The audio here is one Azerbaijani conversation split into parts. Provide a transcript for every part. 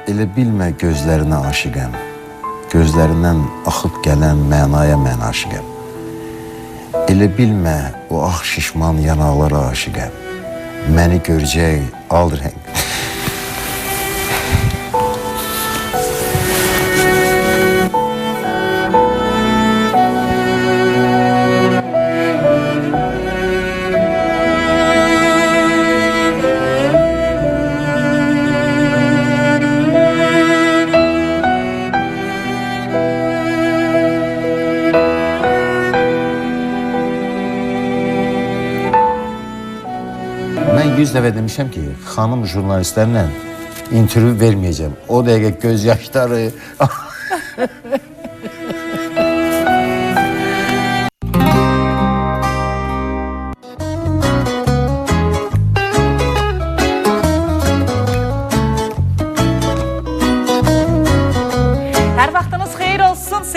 Elə bilmə gözlərinə aşiqəm, gözlərindən axıb gələn mənaya mən aşiqəm. Elə bilmə o ağ şişman yanaqlara aşiqəm, məni görəcək al rəng. Mən 100 dəfə demişəm ki, xanım jurnalistlərlə intervyu verməyəcəm. O dəqiqə göz yaşları...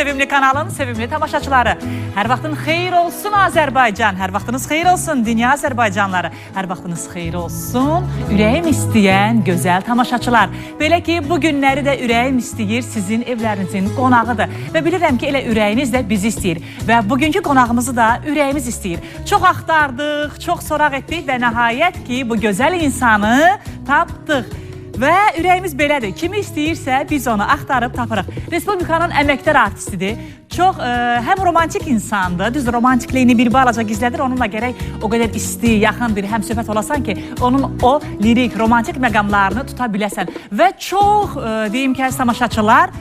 Sevimli kanalın sevimli tamaşaçıları. Hər vaxtın xeyir olsun Azərbaycan. Hər vaxtınız xeyir olsun dünya Azərbaycanları. Hər vaxtınız xeyir olsun ürəyim istəyən gözəl tamaşaçılar. Belə ki, bu günləri də ürəyim istəyir sizin evlərinizin qonağıdır. Və bilirəm ki, elə ürəyiniz də bizi istəyir. Və bugünkü qonağımızı da ürəyimiz istəyir. Çox axtardıq, çox soraq etdik və nəhayət ki, bu gözəl insanı tapdıq. Və ürəyimiz belədir. Kimi istəyirsə biz onu axtarıb tapırıq. Respublikanın əməkdar artistidir. Çox həm romantik insandır. Düz romantikliyini bir balaca gizlədir. Onunla gərək o qədər isti, yaxın bir həmsöhbət olasan ki, onun o lirik, romantik məqamlarını tuta biləsən. Və çox, deyim ki, tamaşaçılar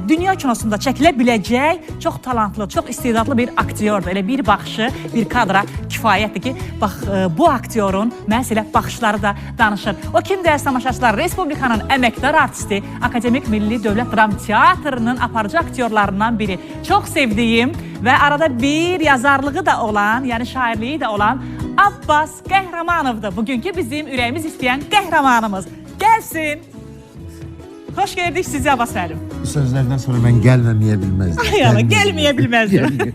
dünya kinosunda çəkilə biləcək çox talantlı, çox istedadlı bir aktyordur. Elə bir baxışı, bir kadra kifayətdir ki, bax, bu aktyorun məhz elə baxışları da danışır. O kimdir əziz tamaşaçılar? Respublikanın əməkdar artisti, Akademik Milli Dövlət Dram Teatrının aparıcı aktyorlarından biri. Çox sevdiyim və arada bir yazarlığı da olan, yəni şairliyi də olan Abbas Qəhrəmanovdur. Bugünkü bizim ürəyimiz istəyən qəhrəmanımız. Gəlsin. Xoş gördük sizi Abbas müəllim. Bu sözlərdən sonra mən gəlməməyə bilməzdim. Ay Allah, gəlməyə bilməzdim.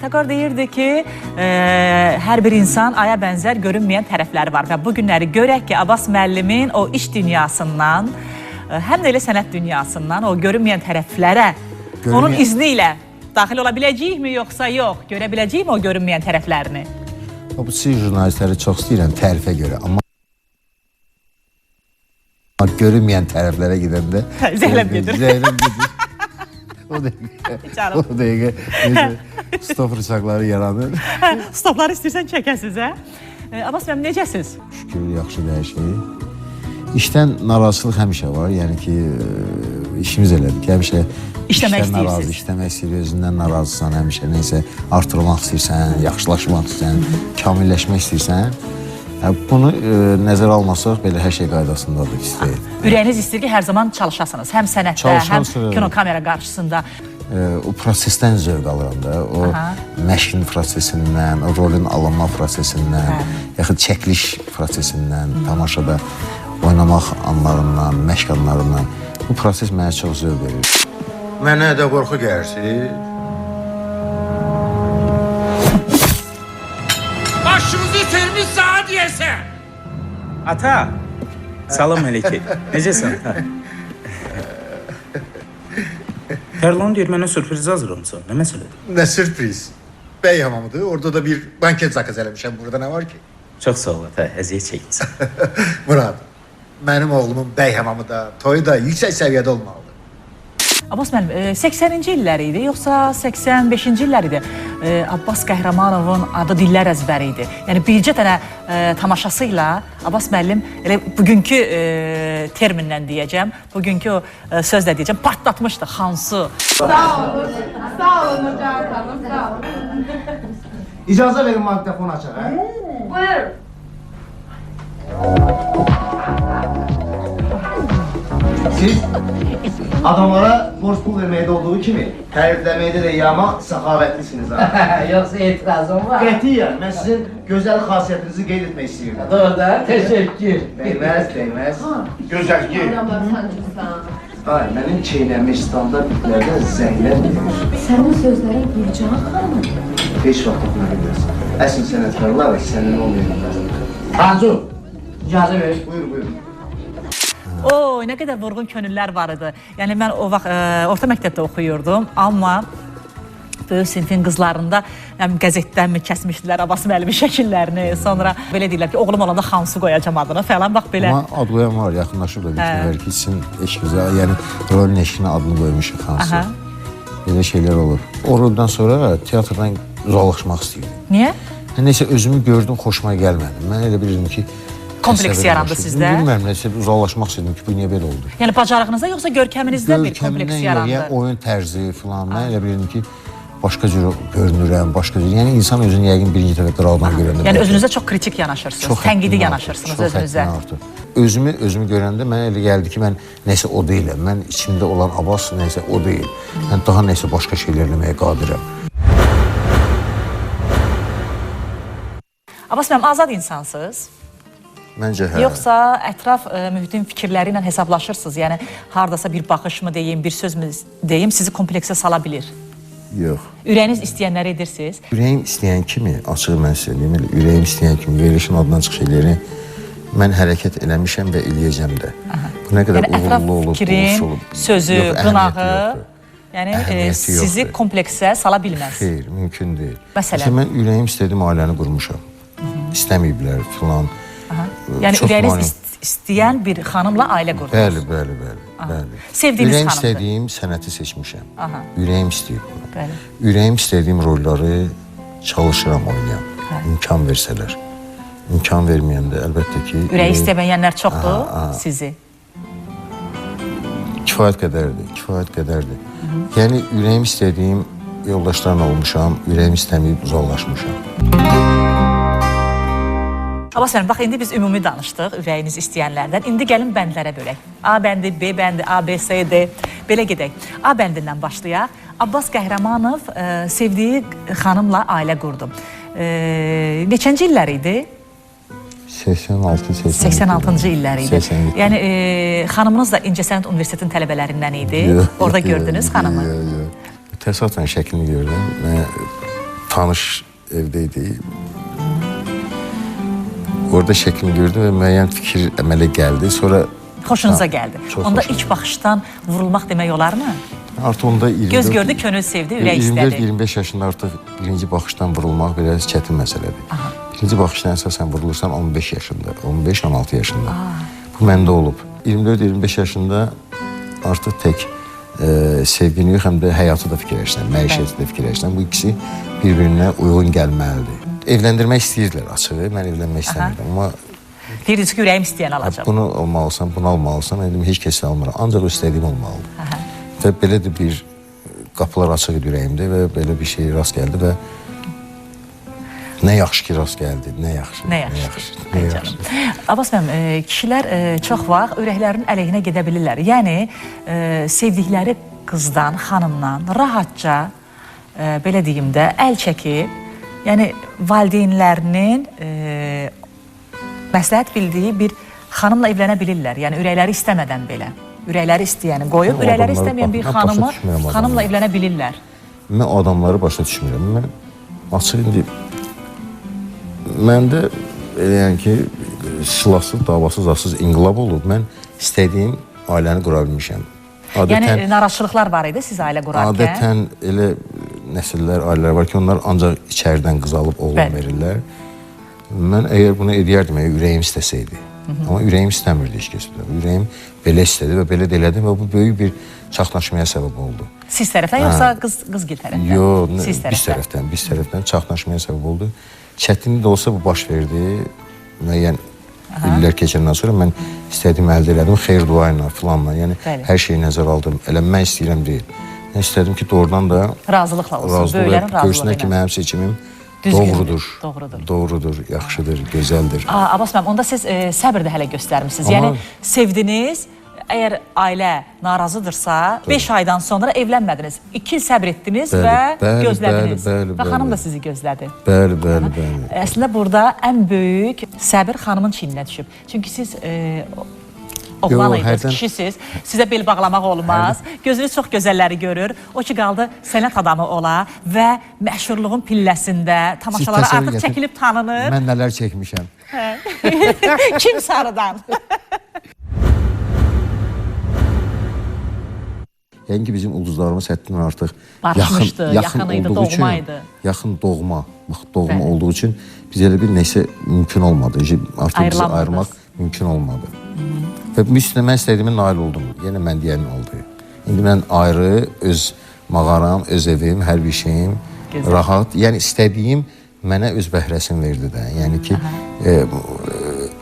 Taqor deyirdi ki, hər bir insan aya bənzər görünməyən tərəfləri var. Və bu günləri görək ki, Abbas müəllimin o iş dünyasından, həm də elə sənət dünyasından o görünməyən tərəflərə, onun izni ilə daxil ola biləcəyikmi, yoxsa yox? Görə biləcəyikmi o görünməyən tərəflərini? Bu siz jurnalistləri çox istəyirəm tərifə görə, amma görünməyən tərəflərə gedəndə Zeynəb gedir. Zeynəb gedir. O dəqiqə stop rıçaqları yaranır. Stopları istəyirsən çəkəsiz, hə? Abbas müəllim, necəsiz? Şükür, yaxşıdır hər şey. İşdən narazılıq həmişə var, yəni ki, işimiz elədir ki, həmişə İşləmək istəyirsiniz. İşləmək istəyir, özündən narazısan, həmişə neysə artırmaq istəyirsən, yaxşılaşmaq istəyirsən, kamilləşmək istəyirsən. Bunu nəzərə almasaq, belə hər şey qaydasındadır istəyir. Ürəyiniz istəyir ki, hər zaman çalışasınız, həm sənətdə, həm kino kamera qarşısında. O prosesdən zövq alıram da, o məşqin prosesindən, o rolün alınma prosesindən, yaxud çəkiliş prosesindən, tamaşada oynamaq anlarından, məşq anlarından. Bu proses mənə çox zövq verir. Mənə də qorxu gəlirsiz. Başımızı itirmiş sağa diyəsən. Ata, salam əleyki. Necəsən ata? Tərlan deyir, mənə sürpriz hazırlamısan. Nə məsələdir? Nə sürpriz? Bəy hamamıdır. Orada da bir banket zakaz eləmişəm. Burada nə var ki? Çox sağ ol ata, əziyyət çəkilsin. Murad, mənim oğlumun bəy hamamı da, toyu da yüksək səviyyədə olmalıdır. Abbas müəllim, 80-ci illəri idi, yoxsa 85-ci illəri idi? Abbas Qəhrəmanovun adı dillər əzbəri idi. Yəni, bircə dənə tamaşasıyla Abbas müəllim, elə bugünkü terminlə deyəcəm, bugünkü sözlə deyəcəm, partlatmışdı Xansu. Sağ olun Nurcan xanım, sağ olun. İcazə verin magnetofon açaq, hə? Buyur. Siz adamlara borç pul verməkdə olduğu kimi, tərifləməkdə də yama səxavətlisiniz, ha? Yoxsa etirazım var. Qətiyyən, mən sizin gözəl xasiyyətinizi qeyd etmək istəyirəm. Doğru da, teşekkür. Değməz, değməz. Gözəl ki. Adamlar sancırsan. Ay, mənim çeynəmiş standart bitlərdən zənglər verir. Sənin sözlərin Gülcan xanım. Heç vaxt oxuna bilməz. Əsl sənətkarlar sənin olmayanlar. Tancu, İcazə ver. Buyur, buyur. Oy, nə qədər vurğun könüllər var idi. Yəni mən o vaxt orta məktəbdə oxuyurdum, amma böyük sinfin qızlarında qəzetdənmi kəsmişdilər Abbas müəllimin şəkillərini. Sonra belə deyirlər ki, oğlum olanda Xansu qoyacam adını falan, bax belə. Amma ad qoyan var, yaxınlaşıb da bir ki, sizin eşqinizə, yəni rolün eşqinə adını qoymuşuq Xansu. Belə şeylər olur. O roldan sonra teatrdan uzaqlaşmaq istəyirdim. Niyə? Neysə, özümü gördüm, xoşuma gəlmədi. Mən elə bilirdim ki, Kompleks yarandı sizdə? Bilmirəm, nəsə uzaqlaşmaq istədim ki, bu niyə belə oldu? Yəni bacarığınızda yoxsa görkəminizdə bir kompleks yarandı? Yəni oyun tərzi falan, mən elə bilirdim ki, başqa cür görünürəm, başqa cür. Yəni insan özünü yəqin birinci dəfə qıraqdan görəndə. Yəni özünüzə çox kritik yanaşırsınız, tənqidi yanaşırsınız özünüzə. Özümü görəndə mənə elə gəldi ki, mən nəsə o deyiləm. Mən içimdə olan Abbas nəsə o deyil. Mən daha nəsə başqa şeylər eləməyə qadirəm. Abbas müəllim, azad insansınız? Məncə hə. Yoxsa ətraf mühitin fikirləri ilə hesablaşırsınız? Yəni hardasa bir baxış mı deyim, bir söz mü deyim, sizi kompleksə sala bilir? Yox. Ürəyiniz istəyənləri edirsiniz? Ürəyim istəyən kimi, açığı mən sizə deyim, ürəyim istəyən kimi verilişin adından çıx şeyləri mən hərəkət eləmişəm və eləyəcəm də. Bu nə qədər uğurlu olub, fikrin, olub. sözü, qınağı, yəni sizi yoxdur. kompleksə sala bilməz. Xeyr, mümkün deyil. Məsələn? Mən ürəyim istədiyim ailəni qurmuşam. İstəməyiblər filan. Yəni ürəyiniz istəyən bir xanımla ailə qurdunuz. Bəli. Sevdiyiniz ürəyim xanımdır. istədiyim sənəti seçmişəm. Ürəyim istəyir bunu. Bəli. Ürəyim istədiyim rolları çalışıram oynayam. İmkan versələr. İmkan verməyəndə əlbəttə ki... Ürəyi istəməyənlər çoxdur sizi? Kifayət qədərdir. Yəni ürəyim istədiyim yoldaşlarla olmuşam, ürəyim istəməyib uzaqlaşmışam. Abbas müəllim, bax indi biz ümumi danışdıq ürəyiniz istəyənlərdən. İndi gəlin bəndlərə bölək. A bəndi, B bəndi, A, B, C, D. Belə gedək. A bəndindən başlayaq. Abbas Qəhrəmanov sevdiyi xanımla ailə qurdu. Neçənci illər idi? 86-cı illər idi. Yəni xanımınız da İncəsənət Universitetinin tələbələrindən idi. Orada gördünüz xanımı? Yox. Təsadüfən şəklini gördüm. Tanış evdə idi. Orada şəklini gördüm və müəyyən fikir əmələ gəldi. Sonra xoşunuza gəldi. Onda ilk baxışdan vurulmaq demək olarmı? Artıq onda 24... Göz gördü, könül sevdi, ürək istədi. 24-25 yaşında artıq birinci baxışdan vurulmaq biraz çətin məsələdir. Birinci baxışdan əsasən vurulursan 15 yaşında, 15-16 yaşında. Bu məndə olub. 24-25 yaşında artıq tək sevgini yox, həm də həyatı da fikirləşsən, məişəti də fikirləşsən. Bu ikisi bir-birinə uyğun gəlməlidir. Evləndirmək istəyirdilər açığı, mən evlənmək istəmirdim. Amma deyirdiniz ki, ürəyim istəyən alacaq. bunu almalısan, bunu almalısan, heç kəsi almıram. Ancaq istədiyim olmalıdır. Və belə də bir qapılar açıq idi ürəyimdə və belə bir şey rast gəldi və nə yaxşı ki rast gəldi, nə yaxşı. Abbas müəllim, kişilər çox vaxt ürəklərinin əleyhinə gedə bilirlər. Yəni, sevdikləri qızdan, xanımdan rahatca, belə deyim də, əl çəkib, yəni valideynlərinin məsləhət bildiyi bir xanımla evlənə bilirlər. Yəni ürəkləri istəmədən belə. Ürəkləri istəyəni qoyub, ürəkləri istəməyən bir xanımla evlənə bilirlər. Mən adamları başa düşmürəm. Mən açıq indi məndə yəni ki silahsız, davasız, asız inqilab olub. Mən istədiyim ailəni qura bilmişəm. Yəni narazıçılıqlar var idi siz ailə qurarkən? Adətən elə nəsillər, ailələr var ki, onlar ancaq içəridən qız alıb oğlan verirlər. Mən əgər bunu edərdim, ürəyim istəsəydi. Amma ürəyim istəmirdi heç kəsdə. Ürəyim belə istədi və belə də elədim və bu böyük bir çaxnaşmaya səbəb oldu. Siz tərəfdən yoxsa qızgil tərəfdən? Yox, biz tərəfdən çaxnaşmaya səbəb oldu. Çətinlik də olsa bu baş verdi. Müəyyən illər keçəndən sonra mən istədiyimi əldə elədim, xeyir dua ilə, filanla. Yəni hər şeyi nəzərə aldım. Eləmək istəyirəm deyil. Mən istədim ki, doğrudan da razılıqla olsun, böyüklərin razılığı ilə. Görsünlər ki, mənim seçimim doğrudur, yaxşıdır, gözəldir. Abbas müəllim, onda siz səbr də hələ göstərmişsiniz. Yəni, sevdiniz, əgər ailə narazıdırsa, 5 aydan sonra evlənmədiniz. 2 il səbr etdiniz və gözlədiniz. Və xanım da sizi gözlədi. Bəli. Əslində, burada ən böyük səbir xanımın çiyninə düşüb. Çünki siz oğlan Yox, idiniz, hərdən- kişisiz. Sizə bel bağlamaq olmaz. Gözünüz çox gözəlləri görür. O ki qaldı sənət adamı ola və məşhurluğun pilləsində tamaşalara təsəvvür artıq edin. çəkilib tanınır. Mən nələr çəkmişəm. Kim sarıdan? Yəni ki, bizim ulduzlarımız həddindən artıq Barışmışdı, yaxın idi, olduğu üçün, doğma idi. yaxın doğma, bax, doğma Bəli. olduğu üçün biz elə bir nəsə mümkün olmadı. Artıq bizi Ayrılamadınız. ayırmaq mümkün olmadı. Və bu üstünə mən istədiyimə nail oldum. Yenə mən deyən oldu. İndi mən ayrı, öz mağaram, öz evim, hər bir şeyim, Gözəl. rahat. Yəni istədiyim mənə öz bəhrəsini verdi də. Yəni ki,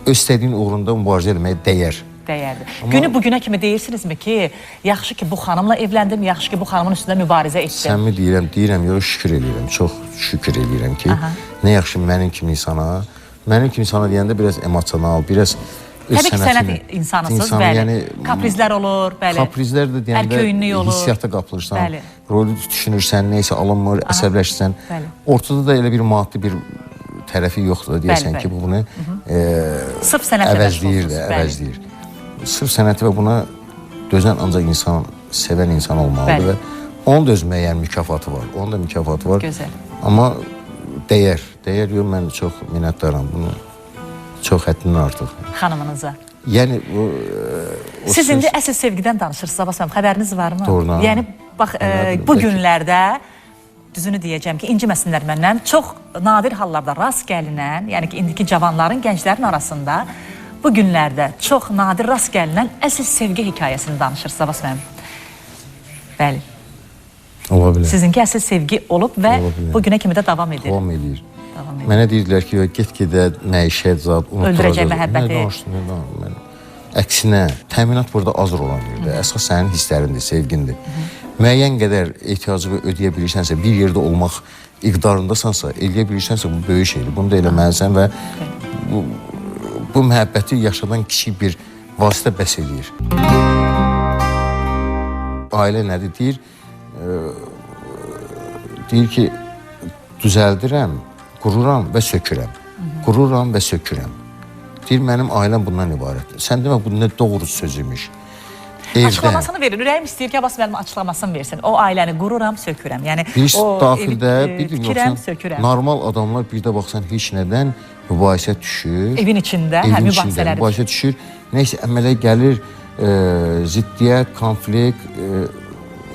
öz istədiyin uğrunda mübarizə etməyə dəyər. Dəyərli. Günü bugünə kimi deyirsinizmi ki, yaxşı ki bu xanımla evləndim, yaxşı ki bu xanımın üstündə mübarizə etdim. Səmimi deyirəm, yox şükür eləyirəm, çox şükür eləyirəm ki, nə yaxşı mənim kimi insana deyəndə biraz emosional, biraz öz Təbii ki, sənət sənətini, insanısınız, insanı, bəli. yəni, Kaprizlər olur, bəli. Kaprizlər də deyəndə Ərköyünlük olur. hissiyata qapılırsan, Bəli. rolü düşünürsən, neysə alınmır, əsəbləşirsən. Bəli. Ortada da elə bir maddi bir tərəfi yoxdur, deyəsən Bəli, ki, bu bunu Sırf sənətlə əvəzləyir məşğulsunuz, də, bəli. əvəzləyir. Sırf sənəti və buna dözən ancaq insan, sevən insan olmalıdır Bəli. və onun da öz müəyyən mükafatı var. Onun da mükafatı var. Gözəl. Amma dəyər yox, mən çox minnətdaram bunu. Çox həddindən artıq. Xanımınıza. Yəni o Siz söz- indi əsl sevgidən danışırsınız Abbas müəllim, xəbəriniz varmı? Doğrudan. Yəni bax Elədir, bu bəlkə. günlərdə düzünü deyəcəm ki, inciməsinlər məndən, çox nadir hallarda rast gəlinən, yəni ki, indiki cavanların, gənclərin arasında bu günlərdə çox nadir rast gəlinən əsl sevgi hekayəsini danışırsınız Abbas müəllim. Bəli. Ola bilər. Sizinki əsl sevgi olub və Ola bilər. bu günə kimi də davam edir. Davam eləyir. Davam edir. Mənə deyirdilər ki, get-gedə məişət zad unutduracaq. Öldürəcək məhəbbəti. Nə danışdın, nə danışdın? Mən əksinə, təminat burada az rol oynayır. Əsas sənin hisslərindir, sevgindir. Müəyyən qədər ehtiyacı ödəyə bilirsənsə, bir yerdə olmaq iqtidarındasansa, eləyə bilirsənsə, bu böyük şeydir. Bunu da eləməlisən və bu məhəbbəti yaşadan kiçik bir vasitə bəs eləyir. Ailə nədir? Deyir ki, düzəldirəm, qururam və sökürəm. Qururam və sökürəm. Deyir, mənim ailəm bundan ibarətdir. Sən demə, bu nə doğru söz imiş. Açıqlamasını verin. Ürəyim istəyir ki, Abbas müəllim açıqlamasını versin. O ailəni qururam, sökürəm. Yəni Bir o daxildə, evi, bir tikirəm, yoxsan, sökürəm. normal adamlar bir də baxsan heç nədən mübahisə düşür. Evin içində, hə, mübahisələri mübahisə düşür. Nəysə, əmələ gəlir, ziddiyyət, konflikt,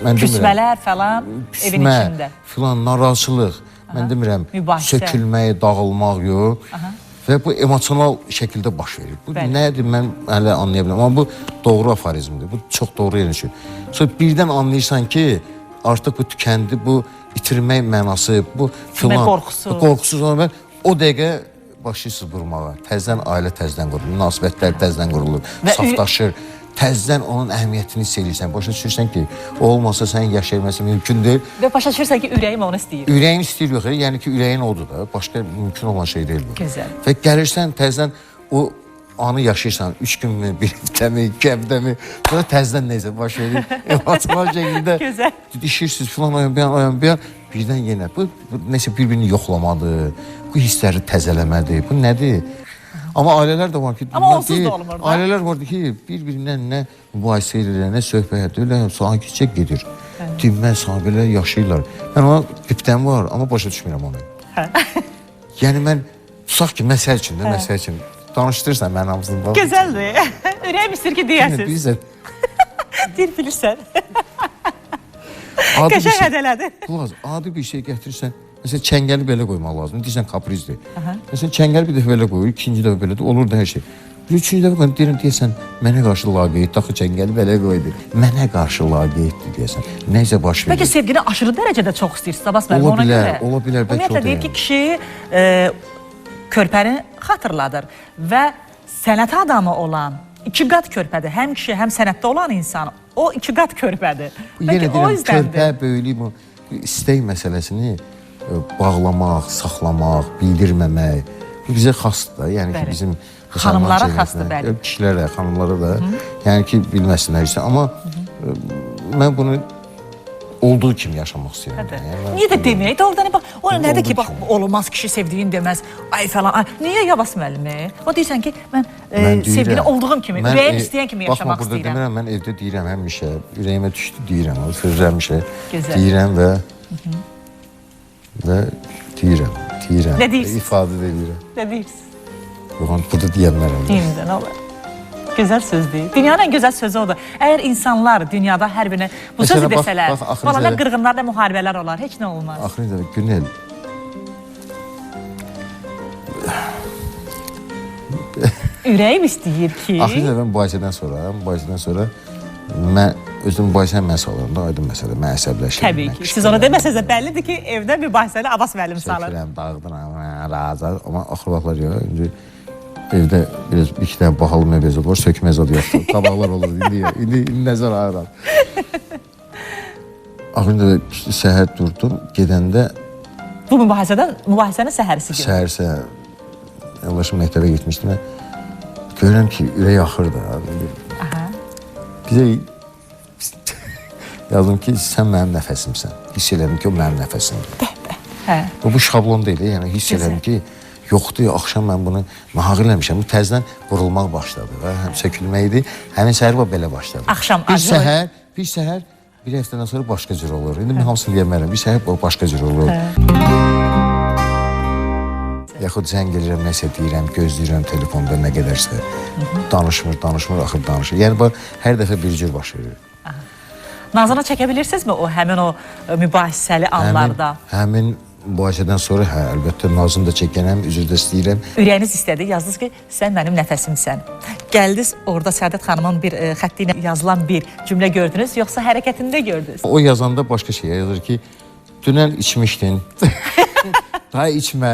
mən demirəm. Küsmələr falan evin Küsmə, içində. filan, narazılıq, mən demirəm, Mübahisə. sökülmək, dağılmaq yox. Və bu emosional şəkildə baş verir. Bu Bəli. nədir, mən hələ anlaya bilmirəm. Amma bu doğru aforizmdir, bu çox doğru yerə düşür. Sonra birdən anlayırsan ki, artıq bu tükəndi, bu itirmək mənası, bu filan, qorxusu. qorxusuz olma. O dəqiqə başlayırsınız qurmağa. Təzədən ailə təzədən qurulur, münasibətlər təzədən qurulur, Və saflaşır. Təzədən onun əhəmiyyətini hiss edirsən. Başa düşürsən ki, o olmasa sən yaşayabilməsi mümkün deyil. Və başa düşürsən ki, ürəyim onu istəyir. Ürəyin istəyir yox, yəni ki, ürəyin odur da. Başqa mümkün olan şey deyil bu. Gözəl. Və gəlirsən təzədən o anı yaşayırsan. 3 günmü, bir həftəmi, 2 həftəmi, sonra təzədən neysə baş verir. Emosional şəkildə Gözəl. didişirsiniz falan ayan bir an. Birdən yenə bu nəsə bir-birini yoxlamadır. Bu hissləri təzələmədir. Bu nədir? Amma ailələr də var ki, Amma bunlar onsuz da deyil. olmur da. Ailələr vardı ki, bir-birindən nə mübahisə edirlər, nə söhbət edirlər, sakitcə gedir. Dinmə, sahibələr yaşayırlar. Mən ona qıptəm var, amma başa düşmürəm onu. Yəni mən, tutaq ki, məsəl üçün də, məsəl üçün danışdırırsan mənim hamısını. Gözəldir. Ürəyim istəyir ki, deyəsiniz. Bizə Dil bilirsən. adi bir Qəşəng şey, hədələdi. qulaq, adi bir şey gətirirsən, məsələn, çəngəli belə qoymaq lazımdır, deyirsən kaprizdir. Məsələn, çəngəli bir dəfə belə qoyur, ikinci dəfə belə də olur da hər şey. Üçüncü dəfə deyirsən, mənə qarşı laqeyd, daxı çəngəli belə qoydu. Mənə qarşı laqeyddir deyəsən. Nəysə baş verir. Bəlkə sevgini aşırı dərəcədə çox istəyirsiniz Abbas müəllim, Ola ona bilər, görə. ola bilər, bəlkə Ümumiyyətlə o da deyir ki, yəni. kişi körpəni xatırladır və sənət adamı olan iki qat körpədir. Həm kişi, həm sənətdə olan insan. O iki qat körpədir. Yenə Bəlkə o deyirəm, yüzdəndir. körpə, böyüklük bu istək məsələsini bağlamaq, saxlamaq, bildirməmək bu bizə xasdır da. Yəni ki, Bəli. bizim Xanımlara müsəlman xasdır, cəmiyyətinə, bəli. kişilərə, xanımlara da, yəni ki, bilməsinlər isə. Amma mən bunu olduğu kimi yaşamaq istəyirəm. Niyə də demək? Doğrudan bax, o nədir ki, olduğu bax, olmaz kişi sevdiyin deməz, ay falan. Ay, niyə Yavas müəllimi? O deyirsən ki, mən sevgili olduğum kimi, ürəyim istəyən kimi yaşamaq Baxma, burada istəyirəm. demirəm, mən evdə deyirəm həmişə, ürəyimə düşdü deyirəm, sözü həmişə Gözəl. deyirəm və deyirəm. Nə deyirsiz? İfadə edirəm. Nə deyirsiz? Yox, burada deyənlərəm. Deyin də, nə olur? Gözəl sözdür. Dünyanın ən gözəl sözü odur. Əgər insanlar dünyada hər birinə bu sözü Məsələn, bax, desələr, axırıncı valla nə dəfə- qırğınlar, nə müharibələr olar, heç nə olmaz. Axırıncı dəfə Günel Ürəyim istəyir ki... axırıncı dəfə mübahisədən sonra mən özüm mübahisəni mən salıram da, aydın məsələ, mən əsəbləşirəm. Təbii ki. Siz onu deməsəz də bəllidir ki, evdə mübahisəni Abbas müəllim salır. Çəkirəm, dağıdıram, razı. Amma axır vaxtlar yox, indi evdə biraz bir iki dənə bahalı məbəz olur, sökməz adı yoxdur, tabaqlar olur, indi nəzər ayıram. Axırıncı da səhər durdum, gedəndə Bu mübahisənin səhərisi gibi. səhər yoldaşım məktəbə getmişdim, görürəm ki, ürək axır da. Bizə yazdım ki, sən mənim nəfəsimsən. Hiss elədim ki, o mənim nəfəsimdir. Hə. Bu şablon deyil, yəni hiss elədim ki, yoxdur, axşam mən bunu nahaq eləmişəm. Bu təzdən qurulmaq başladı və həm sökülməkdir, həmin səhər belə başladı. Axşam bir acı. səhər, bir həftədən sonra başqa cür olur. İndi mən hamısını deyəmərəm, bir səhər başqa cür olur. Yaxud zəng edirəm, nəsə deyirəm, gözləyirəm telefonda nə qədərsə. Danışmır, axır danışır. Yəni, hər dəfə bir cür baş verir. Nazına çəkə bilirsinizmi o həmin o mübahisəli anlarda? Həmin mübahisədən sonra, əlbəttə, nazını da çəkənəm, üzr də istəyirəm. Ürəyiniz istədi, yazdınız ki, sən mənim nəfəsimsən. Gəldiniz, orada Səadət xanımın bir xətti ilə yazılan bir cümlə gördünüz, yoxsa hərəkətində gördünüz? O yazanda başqa şey yazır ki, dünən içmişdin, daha içmə,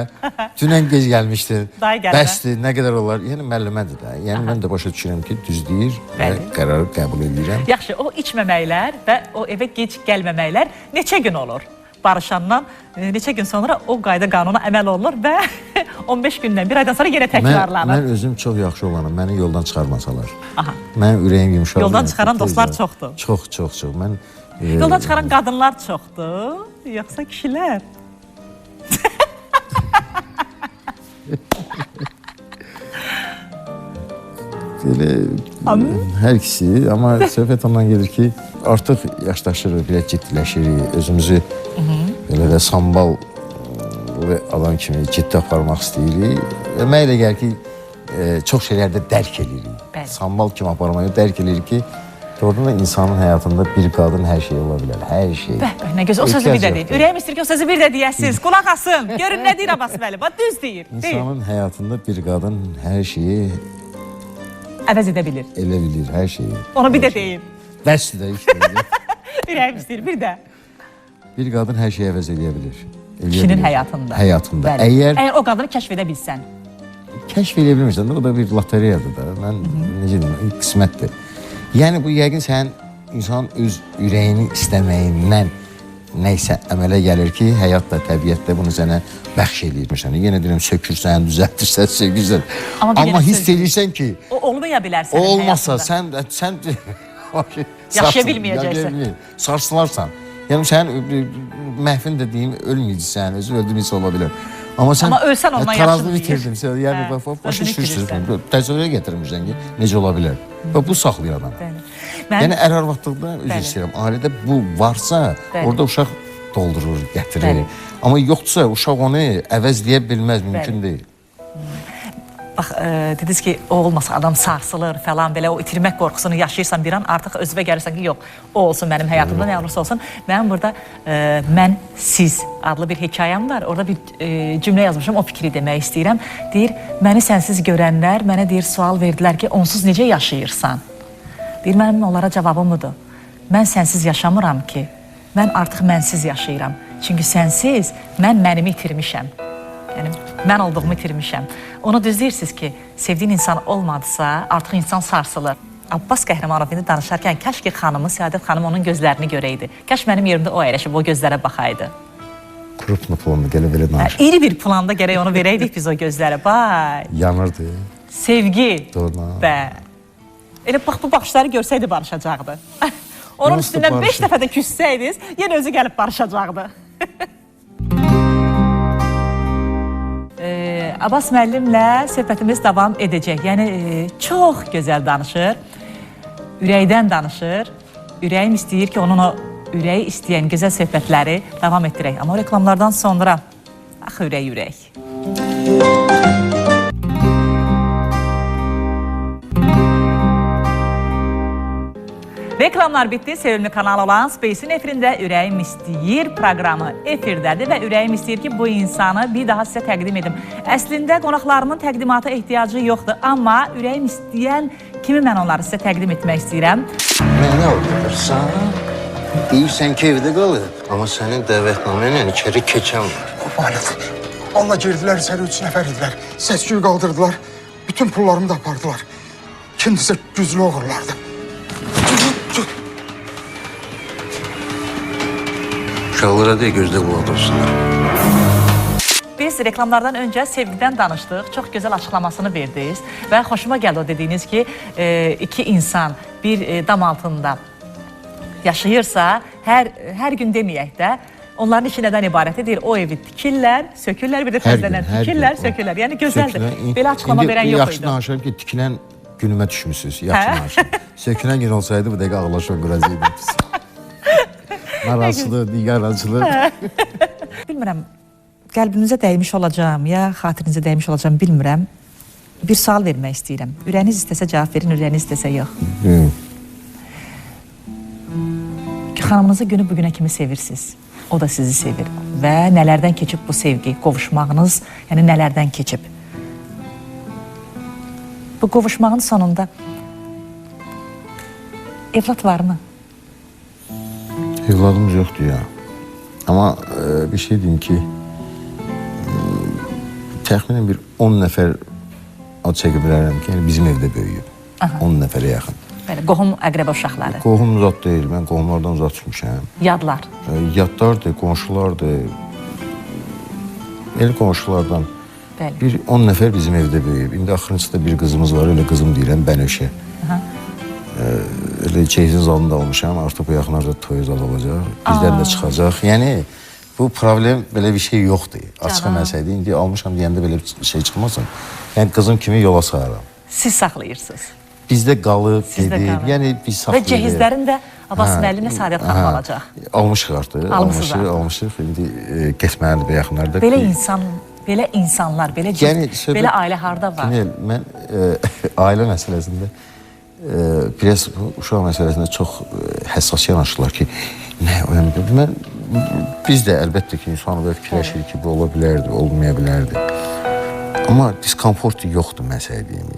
dünən gec gəlmişdin, Daha gəlmə. bəsdir, nə qədər olar, yəni müəllimədir də. Yəni, mən də başa düşürəm ki, düz deyir və qərarı qəbul edirəm. Yaxşı, o içməməklər və o evə gec gəlməməklər neçə gün olur? Barışandan neçə gün sonra o qayda qanuna əməl olunur və 15 gündən, bir aydan sonra yenə təkrarlanır. Mən özüm çox yaxşı olanım, məni yoldan çıxarmasalar. Mənim ürəyim yumuşaq. Yoldan çıxaran dostlar çoxdur. Çox. Mən Yoldan çıxaran qadınlar çoxdur, yoxsa kişilər? hər ikisi, amma söhbət ondan gedir ki, artıq yaşlaşırıq, biraz ciddiləşirik, özümüzü belə də sambal adam kimi ciddi aparmaq istəyirik. Mənə elə gəlir ki, çox şeylərdə dərk edirik. Sambal kimi aparmayı dərk edirik ki, doğrudan da insanın həyatında bir qadın hər şey ola bilər, hər şey. Bəh, nə gözəl, o sözü bir də deyil. Ürəyim istəyir ki, o sözü bir də deyəsiniz, qulaq asın, görün nə deyir Abbas müəllim, düz deyir. İnsanın həyatında bir qadın hər şeyi Əvəz edə bilir. elə bilir, hər şeyi. Onu bir də deyim. Bəsdir də işte. Ürəyim istəyir, bir də. Bir qadın hər şeyi əvəz edə bilir. Kişinin həyatında. Həyatında. Bəli. Əgər Əgər o qadını kəşf edə bilsən. kəşf edə bilmirsən, o da bir lotereyadır da. Mən necə deyim, qismətdir. Yəni bu yəqin sən insan öz ürəyini istəməyindən nəysə əmələ gəlir ki, həyat da, təbiət də bunu sənə bəxş edir. Yenə deyirəm, sökürsən, düzəltirsən, sevgilsən. Amma hiss edirsən ki, O olmaya bilər sənin o olmasa həyatında. sən Yaşaya bilməyəcəksən. Sarsılarsan. Yəni sən məhvin də deyim, ölməyəcəksən, özü öldüyün hiss ola bilər. Amma ölsən ondan tarazını yaxşı itirdin. Yəni başa özünü düşürsün. itirirsən. Təsəvvürə gətirmirsən ki, necə ola bilər. Və bu saxlayır adam. Yəni ər-arvadlıqda üzr istəyirəm. Ailədə bu varsa, orada uşaq doldurur, gətirir. Amma yoxdursa, uşaq onu əvəzləyə bilməz, mümkün deyil. Bax, dediniz ki, o olmasa adam sarsılır falan, belə o itirmək qorxusunu yaşayırsan bir an, artıq özünə gəlirsən ki, yox, o olsun mənim həyatımda, nə olursa olsun. Mənim burada Mən Siz adlı bir hekayəm var. Orada bir cümlə yazmışım, o fikri demək istəyirəm. Deyir, məni sənsiz görənlər mənə deyir, sual verdilər ki, onsuz necə yaşayırsan? Deyir, mənim onlara cavabım budur. Mən sənsiz yaşamıram ki, mən artıq mənsiz yaşayıram. Çünki sənsiz mən mənimi itirmişəm. Yəni, mən olduğumu itirmişəm. Onu düzləyirsiniz ki, sevdiyin insan olmadısa, artıq insan sarsılır. Abbas Qəhrəmanov indi danışarkən, kəş ki xanımı, Səadət xanım onun gözlərini görəydi. Kəş mənim yerimdə o əyləşib, o gözlərə baxaydı. Kruplu planlı, gələ belə danışır. İri bir planda gərək onu verəydik biz o gözlərə. Bay. Yanırdı. Sevgi. Doğru. Bə. Elə bax, bu baxışları görsəydi barışacaqdı. Onun Onsuz da üstündən 5 barışır. dəfə də küssəydiniz, yenə özü gəlib barışacaqdı. Abbas müəllimlə söhbətimiz davam edəcək. Yəni, çox gözəl danışır, ürəkdən danışır. Ürəyim istəyir ki, onun o ürəyi istəyən gözəl söhbətləri davam etdirək. Amma o reklamlardan sonra, axı ürək. Reklamlar bitdi. Sevimli kanal olan Space'in efirində Ürəyim İstəyir proqramı efirdədir və ürəyim istəyir ki, bu insanı bir daha sizə təqdim edim. Əslində, qonaqlarımın təqdimata ehtiyacı yoxdur, amma ürəyim istəyən kimi mən onları sizə təqdim etmək istəyirəm. Məni aldırırsan, deyirsən ki, evdə qalır. Amma sənin dəvətnamə ilə içəri keçən var. Maalif. Valla girdilər içeri 3 nəfər idilər. Səsküyü qaldırdılar. Bütün pullarımı da apardılar. İkincisi güclü oğurlardı. Uşaqlara deyə gözdə qulaq olsunlar. Biz reklamlardan öncə sevgidən danışdıq, çox gözəl açıqlamasını verdiniz və xoşuma gəldi o dediyiniz ki, iki insan bir dam altında yaşayırsa, hər gün deməyək də, onların işi nədən ibarətdir? O evi tikirlər, sökürlər, bir də təzələn tikirlər, sökürlər. Yəni gözəldir. Belə açıqlama verən yox idi. Yaxşı danışıram ki, tikilən günümə düşmüsünüz. Yaxşı danışıram. Sökülən gün olsaydı bu dəqiqə ağlaşma qıracaqdım. Narazılıq, nigarançılıq. Bilmirəm, qəlbinizə dəymiş olacağım, ya xatirinizə dəymiş olacağım, bilmirəm. Bir sual vermək istəyirəm. Ürəyiniz istəsə cavab verin, ürəyiniz istəsə yox. Xanımınızı günü bugünə kimi sevirsiniz. O da sizi sevir. Və nələrdən keçib bu sevgi, qovuşmağınız, yəni nələrdən keçib. Bu qovuşmağın sonunda evlat varmı? Evladımız yoxdur ya. Amma bir şey deyim ki, təxminən bir 10 nəfər ad çəkə bilərəm ki, yəni bizim evdə böyüyüb. 10 nəfərə yaxın. Belə, qohum əqrəbə uşaqları. Qohum zat deyil, mən qohumlardan uzaq düşmüşəm. Yadlar. Yadlardır, qonşulardır. Elə qonşulardan. Bəli. Bir 10 nəfər bizim evdə böyüyüb. İndi axırıncıda bir qızımız var, elə qızım deyirəm, Bənövşə. Elə çeyizin zalını da almışam, artıq bu yaxınlarda toy zal olacaq, bizdən də çıxacaq. Yəni, bu problem belə bir şey yoxdur. Açıq məsələdir, indi almışam deyəndə belə bir şey çıxmasın. Yəni, qızım kimi yola sağıram. Siz saxlayırsınız. Bizdə qalıb, Sizdə gedir, qalıb. yəni biz Və saxlayırıq. cehizlərin də Abbas müəllimlə Saadət xanım alacaq. Almışıq artıq, almışıq. İndi getməlidir bu yaxınlarda. Belə insanlar, belə belə ailə harda var? Mən ailə məsələsində biraz uşaq məsələsində çox həssas yanaşırlar ki, biz də əlbəttə ki, insanı fikirləşirik ki, bu ola bilərdi, olmaya bilərdi. Amma diskomfort yoxdur məsələ deyim.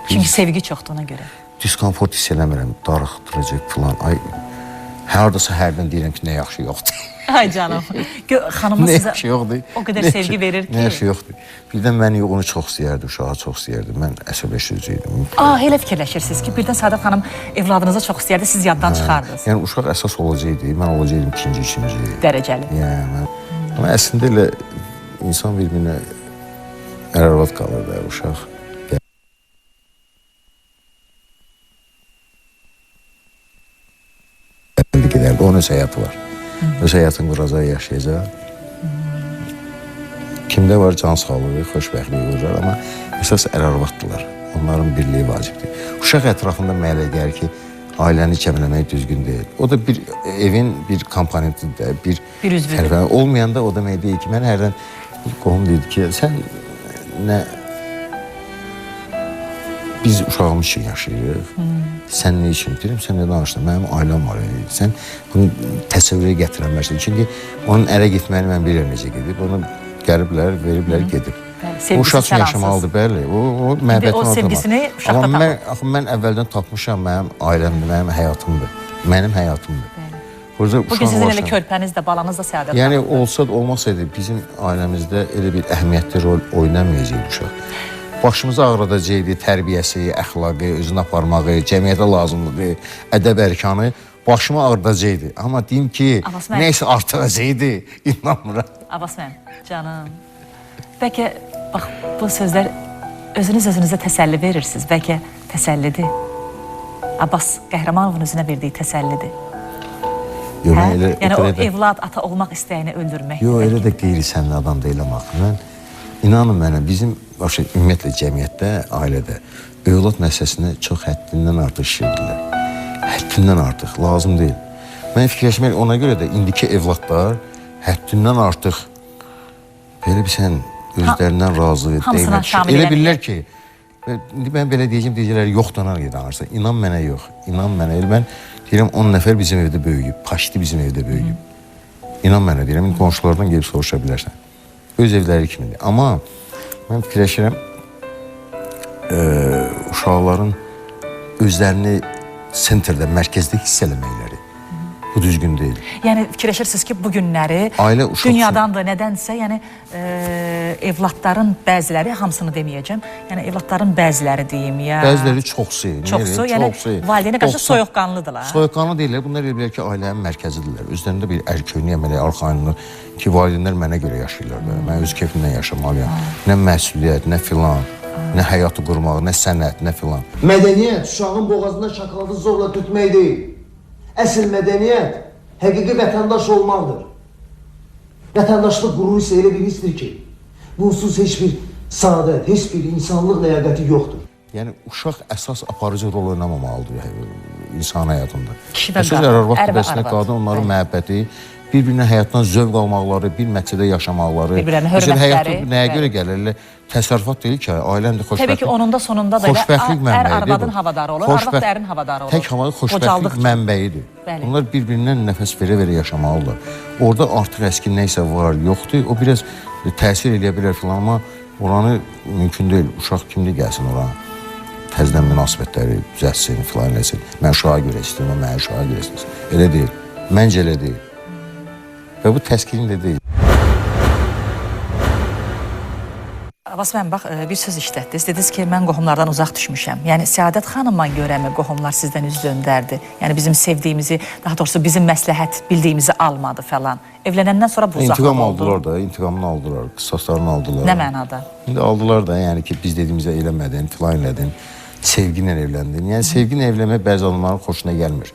Çünki sevgi çoxdur ona görə. Diskomfort hiss eləmirəm, darıxdıracaq falan. Hardasa hərdən deyirəm ki, nə yaxşı yoxdur. Ay canım, xanımın sizə o qədər sevgi verir ki. Nə yaxşı yoxdur. Birdən mən onu çox istəyərdim, uşağı çox istəyərdim. Mən əsəbləşdiriciydim. Elə fikirləşirsiniz ki, birdən Saadət xanım evladınızı çox istəyərdi, siz yaddan çıxardınız. Yəni, uşaq əsas olacaqdı, mən olacaqdım ikinci, üçüncü. Dərəcəli. Amma əslində elə insan bir-birinə ər-arvad qalır da, uşaq. Onun öz həyatı var. Öz həyatını quracaq, yaşayacaq. Kimdə var can sağlığı, xoşbəxtliyi qurur, amma əsas ər-arvaddırlar. Onların birliyi vacibdir. Uşaq ətrafında mənə gəlir ki, ailəni kəmləmək düzgün deyil. O da bir evin bir komponentidir, bir üzvüdür. Olmayanda o demək deyil ki, mən hərdən qohum deyildi ki, sən nə... Biz uşağımız üçün yaşayırıq. Sən nə üçün? Deyirəm, sən nə danışdın? Mənim ailəm var. Sən bunu təsəvvürə gətirənməsin. Çünki onun ərə getməyini mən bilirəm necə gedib. Onu gəliblər, veriblər, gedib. O uşaq üçün yaşamalıdır, bəli. O məhəbbətin orada var. O sevgisini uşaqda tapır. Amma mən əvvəldən tapmışam, mənim ailəmdir, mənim həyatımdır. Mənim həyatımdır. Bugün sizin elə körpəniz də, balanız da Səadət xanımdır. Yəni, olsa da olmasaydı, bizim ailəmizdə elə bir əhəmiyyətli rol oynamayacaq uşaq. Başımızı ağrıdacaqdı, tərbiyəsi, əxlaqı, özünü aparmağı, cəmiyyətə lazımlığı, ədəb ərkanı başımı ağrıdacaqdı. Amma deyim ki, neysə artıracaqdı, inanmıram. Abbas mənim, canım. Bəlkə, bax, bu sözlər özünüz özünüzə təsəlli verirsiniz. Bəlkə təsəllidir. Abbas Qəhrəmanovun özünə verdiyi təsəllidir. Yox, Hə? mən elə Yəni o qədər də- evlad ata olmaq istəyini öldürmək. Yox, elə də qeyri-səmimi adam deyiləm axı. Mən inanın mənə bizim ümumiyyətlə cəmiyyətdə, ailədə övlad məsələsini çox həddindən artıq şişirdirlər. Həddindən artıq lazım deyil. Mən fikirləşmək ona görə də indiki evladlar həddindən artıq belə bir sən özlərindən razı hamısına şamil Elə eləmirlər. bilirlər ki, indi mən belə deyəcəklər yoxdan danırsa. İnan mənə yox. İnan mənə. Elə mən deyirəm 10 nəfər bizim evdə böyüyüb, paşti bizim evdə böyüyüb. İnan mənə deyirəm, indi qonşulardan gəlib soruşa bilərsən. Öz evləri kimidir. Amma mən fikirləşirəm uşaqların özlərini sentrdə, mərkəzdə hiss eləməkləri bu düzgün deyil. Yəni fikirləşirsiniz ki, bu günləri Ailə uşaq dünyadan da nədənsə, yəni evladların bəziləri, hamısını deməyəcəm, yəni evladların bəziləri deyim ya. Bəziləri çoxsu, yəni valideynə qarşı soyuqqanlıdırlar. Soyuqqanlı deyirlər. Bunlar elə bilər ki, ailənin mərkəzidirlər. Özlərində bir ərköyünü, əməli, arxayınlığı ki, valideynlər mənə görə yaşayırlar da. Mən öz keyfimdən yaşamalıyam. Nə məsuliyyət, nə filan, nə həyatı qurmaq, nə sənət, nə filan. Mədəniyyət uşağın boğazından şokoladı zorla tütmək deyil. Əsl mədəniyyət həqiqi vətəndaş olmaqdır. Vətəndaşlıq qüruru isə elə bir hissdir ki, bunsuz heç bir saadət, heç bir insanlıq ləyaqəti yoxdur. Yəni uşaq əsas aparıcı rol oynamamalıdır insan həyatında. Kişi və Əsas qadın, ər-arvad ər və kübəsinə arvad. qadın, onların məhəbbəti, bir-birinə həyatdan zövq almaqları, bir məqsədə yaşamaqları. Bir-birlərinə Məsələn, hörmətləri. həyatı nəyə görə gəlir? Elə təsərrüfat deyil ki, ailəndə xoşbəxtlik. Təbii ki, onun da sonunda da xoşbəxtlik ər mənbəyidir arvadın bu. havadarı olur, arvad da ərin havadarı olur. Tək havada xoşbəxtlik Qocaldıqca. mənbəyidir. Bəli. Onlar bir-birindən nəfəs verə-verə yaşamalıdırlar. Orada artıq əski nə isə var, yoxdur. O biraz təsir eləyə bilər filan, amma oranı mümkün deyil. Uşaq kimdir gəlsin ora? Təzədən münasibətləri düzəltsin, filan eləsin. Mən uşağa görə istəyirəm, mən uşağa görə istəyirəm. Elə deyil. Məncə elə deyil. Və bu təskin də deyil. Abbas müəllim, bax, bir söz işlətdiniz. Dediniz ki, mən qohumlardan uzaq düşmüşəm. Yəni, Səadət xanımla görəmi qohumlar sizdən üz döndərdi? Yəni, bizim sevdiyimizi, daha doğrusu bizim məsləhət bildiyimizi almadı falan. Evlənəndən sonra bu uzaqlıq İntiqam oldu. aldılar da, intiqamını aldılar, qısaslarını aldılar. Nə mənada? İndi aldılar da, yəni ki, biz dediyimizə eləmədin, filan elədin, sevgi ilə evləndin. Yəni, sevgi ilə evlənmək bəzi adamların xoşuna gəlmir.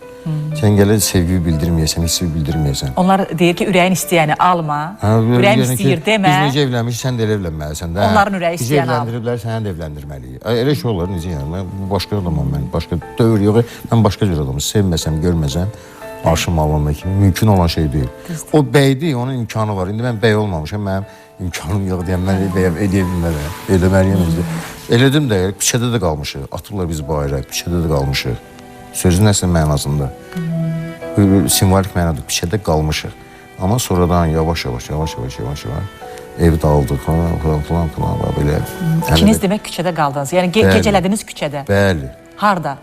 Sən gələ sevgi bildirməyəsən, hissi bildirməyəsən. Onlar deyir ki, ürəyin istəyəni alma, ürəyin istəyir demə. Biz necə evlənmişik, sən də elə evlənməlisən də. Onların ürəyi istəyəni al. Bizi evləndiriblər, səni də evləndirməliyik. Elə şey olur, necə yəni, mən başqa adamam, mən başqa dövr yox, mən başqa cür adamım. Sevməsəm, görməsəm, aşım alanda kimi mümkün olan şey deyil. O bəydir, onun imkanı var. İndi mən bəy olmamışam, mənim imkanım yox deyəm, mən bəy edə bilmərəm, eləməliyəm. Elədim də, küçədə də qalmışıq, atıblar bizi bayıra, küçədə də qalmışıq. Sözün əsl mənasında. Simvolik mənada küçədə qalmışıq. Amma sonradan yavaş-yavaş ev dağıldıq, falan, belə. İkiniz demək küçədə qaldınız. Yəni, gecələdiniz küçədə. Bəli. Harda?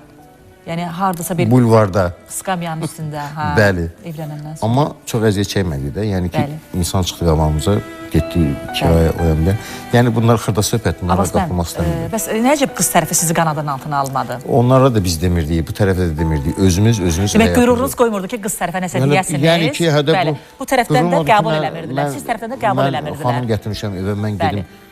Yəni, hardasa bir Bulvarda. skamyanın üstündə. Bəli. Evlənəndən sonra. Amma çox əziyyət çəkmədik də. Yəni ki, Bəli. insan çıxdı qabağımıza, getdi kiraya oyanda. Yəni bunlar xırda söhbət, bunlara Abbas müəllim, qapılmaq istəmirdik. bəs necə qız tərəfi sizi qanadın altına almadı? Onlara da biz demirdik, bu tərəfə də demirdik. Özümüz Demək, qürurunuz qoymurdu ki, qız tərəfə nəsə deyəsiniz. Yəni ki, hədə Bəli. Bu tərəfdən də qəbul eləmirdilər. Siz tərəfdən də qəbul Mən eləmirdilər. xanım gətirmişəm evə, mən Bəli. gedim.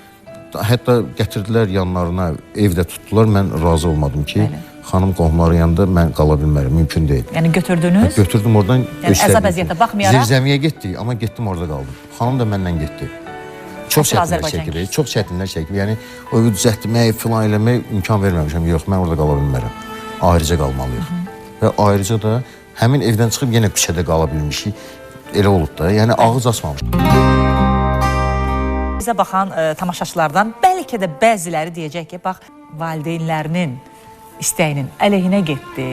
Hətta gətirdilər yanlarına, evdə tutdular. Mən razı olmadım ki, xanım qohumların yanında mən qala bilmərəm, mümkün deyil. Yəni götürdünüz? Götürdüm oradan. Yəni əzab əziyyətə baxmayaraq? Zirzəmiyə getdik, amma getdim orada qaldım. Xanım da məndən getdi. Çox Əsl çətinlər Azərbaycan çəkib, kişisi. çox çətinlər çəkib. Yəni o düzəltmək, filan eləmək imkan verməmişəm. Yox, mən orada qala bilmərəm. Ayrıca qalmalıyıq. Və ayrıca da həmin evdən çıxıb yenə küçədə qala bilmişik. Elə olub da. Yəni ağız açmamışıq. Bizə baxan tamaşaçılardan bəlkə də bəziləri deyəcək ki, bax, valideynlərinin istəyinin əleyhinə getdi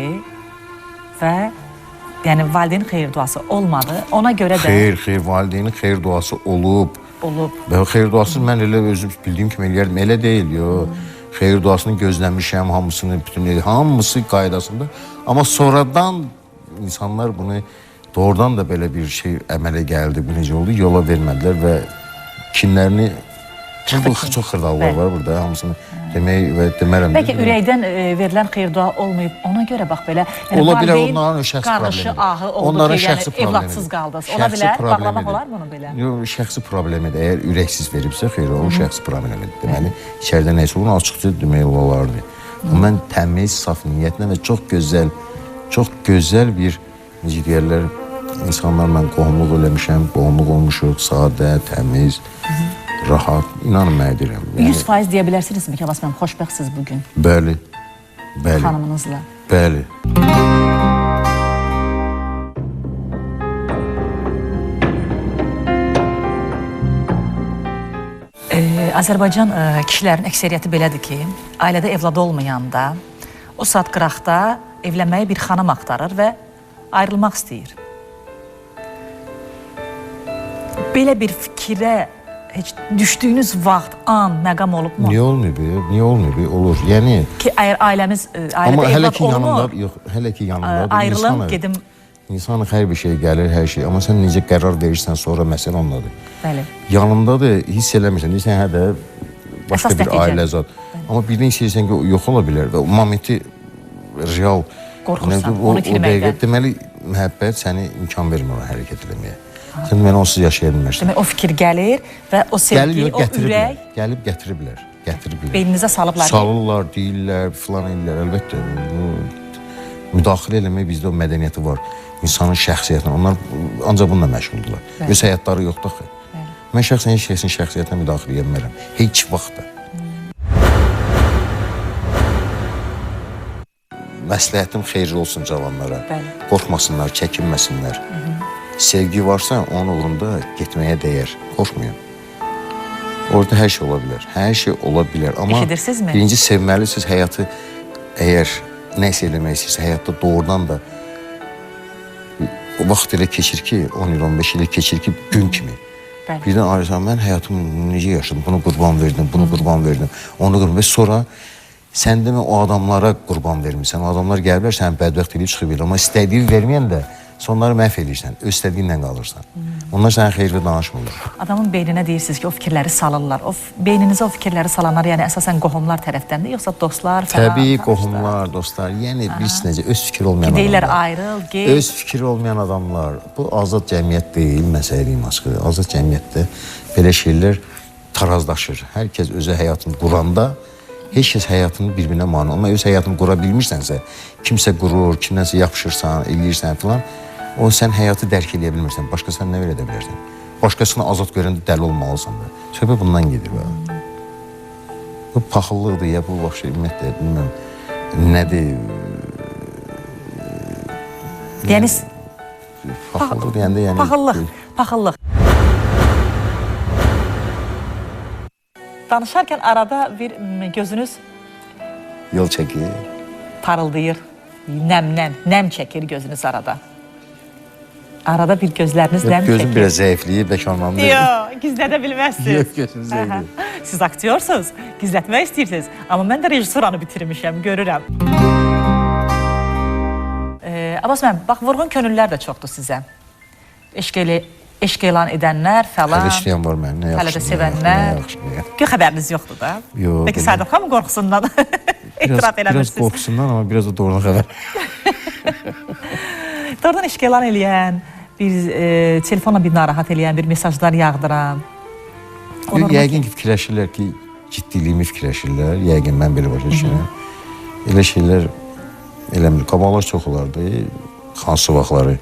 və yəni valideyn xeyir duası olmadı. Ona görə də Xeyr, valideynin xeyir duası olub. Və xeyir duasını mən elə özüm bildiyim kimi eləyərdim. Elə deyil, yox. Xeyir duasını gözləmişəm, hamısını, bütün hamısı qaydasında. Amma sonradan insanlar bunu doğrudan da belə bir şey əmələ gəldi. Bu necə oldu? Yola vermədilər və kinlərini çox xırdallar var burada. Hamısını demək və demərəm. bəlkə ürəkdən verilən xeyir dua olmayıb. Ona görə bax belə Ola bilər, valideyn onların o şəxsi qarışı problemidir. ahı oldu Onların ki, şəxsi yəni evladsız qaldınız. Ola bilər, bağlamaq olar mı onu belə? Yox, şəxsi problemidir. Əgər ürəksiz veribsə, xeyr, o şəxsi problemidir. Deməli, içəridə nəsə olur, açıqca demək olardı. Mən təmiz, saf niyyətlə və çox gözəl bir, necə deyərlər, insanlarla qohumluq eləmişəm, qohumluq olmuşuq, sadə, təmiz, rahat, inanın mənə deyirəm. 100% deyə bilərsinizmi ki, Abbas müəllim, xoşbəxtsiz bugün Bəli, bəli, xanımınızla? bəli. Azərbaycan kişilərin əksəriyyəti belədir ki, ailədə evladı olmayanda o saat qıraqda evlənməyə bir xanım axtarır və ayrılmaq istəyir. Belə bir fikrə heç düşdüyünüz vaxt, an, məqam olubmu? Niyə olmayıb? Niyə olmayıb? Olur. Yəni Ki, əgər ailəmiz, amma ailədə hələ evlad ki yanında, olmur, yox, hələ ki yanında ayrılım, gedim. İnsanın hər bir şey gəlir, hər şey. Amma sən necə qərar verirsən sonra məsələ ondadır. Bəli. Yanındadır, hiss eləmirsən. Deyirsən, hə də başqa Əsas bir nəticə. ailə zat. Amma birdən istəyirsən ki, o yox ola bilər və o momenti real Qorxursan, o onu itirməkdən. dəqiqə deməli məhəbbət səni imkan vermir ona hərəkət etməyə. Sən deməli onsuz yaşaya bilmirsən. Demək, o fikir gəlir və o sevgi, o ürək Gəlib gətiriblər. beyninizə salıblar. Salırlar, deyirlər, filan ellər. Əlbəttə, müdaxilə eləmək bizdə o mədəniyyəti var. İnsanın şəxsiyyətinə, onlar ancaq bununla məşğuldurlar. Öz həyatları yoxdur axı. Mən şəxsən heç kəsin şəxsiyyətinə müdaxilə edə bilmərəm. Heç vaxtda. Məsləhətim xeyirli olsun cavanlara. Qorxmasınlar, çəkinməsinlər. Sevgi varsa, onun uğrunda getməyə dəyər. Qorxmayın. Orada hər şey ola bilər. Hər şey ola bilər. Amma Eşidirsinizmi? birinci sevməlisiniz həyatı. Əgər nəsə eləmək istəyirsə, həyatda doğrudan da o vaxt elə keçir ki, 10 il, 15 il keçir ki, gün kimi. Bəli. Birdən arayırsan, mən həyatımı necə yaşadım, bunu qurban verdim, bunu qurban verdim, onu qurban və sonra sən demə o adamlara qurban vermirsən. O adamlar gəliblər, səni bədbəxt edib çıxıb edir. Amma istədiyi verməyən də sonları məhv edirsən, öz istədiyinlə qalırsan. Onlar sənə xeyirli danışmırlar. Adamın beyninə deyirsiniz ki, o fikirləri salırlar. Beyninizə o fikirləri salanlar, yəni əsasən qohumlar tərəfdəndir, yoxsa dostlar falan? Təbii, qohumlar, dostlar, yəni bilirsiniz necə, öz fikri olmayan Deyirlər, adamlar. ayrıl, get. Öz fikri olmayan adamlar. Bu azad cəmiyyət deyil, məsələ deyim aşkı. Azad cəmiyyətdə belə şeylər tarazlaşır. Hər kəs özü həyatını quranda, heç kəs həyatını bir-birinə mane olmaz. Öz həyatını qura bilmirsənsə, kimsə qurur, kimdənsə yapışırsan, eləyirsən filan, o sən həyatı dərk eləyə bilmirsən. Başqa sən nə verə də bilərsən? Başqasını azad görəndə dəli olmalısan da. Söhbət bundan gedir. Bu paxıllıqdır ya, bu vəxşi ümumiyyətlə, bilmirəm, nədir? Yəni, Paxıllıq deyəndə, yəni... Paxıllıq. Danışarkən arada bir gözünüz Yol çəkir. parıldayır, nəm çəkir gözünüz arada. Arada bir gözləriniz nəm çəkir. Gözüm biraz zəifliyib, bəkanlandı. Yox, gizlədə bilməzsiniz. Yox, gözüm zəifliyib. Siz aktyorsunuz, gizlətmək istəyirsiniz. Amma mən də rejissoranı bitirmişəm, görürəm. Abbas müəllim, bax, vurğun könüllər də çoxdur sizə. Eşq elan edənlər falan. Hələ işləyən var mənim, nə yaxşı. Hələ də sevənlər. Ki, xəbəriniz yoxdur da. Yox. Peki, Sadiq xanım qorxusundan etiraf Biraz eləmirsiniz. qorxusundan, amma biraz da doğrudan xəbər. Doğrudan eşq elan eləyən, bir telefonla bir narahat eləyən, bir mesajlar yağdıran. Yəqin ki, fikirləşirlər ki, ciddiliyimi fikirləşirlər. Yəqin mən belə başa düşürəm. Elə şeylər eləmir. Qabalar çox olardı, hansı vaxtları.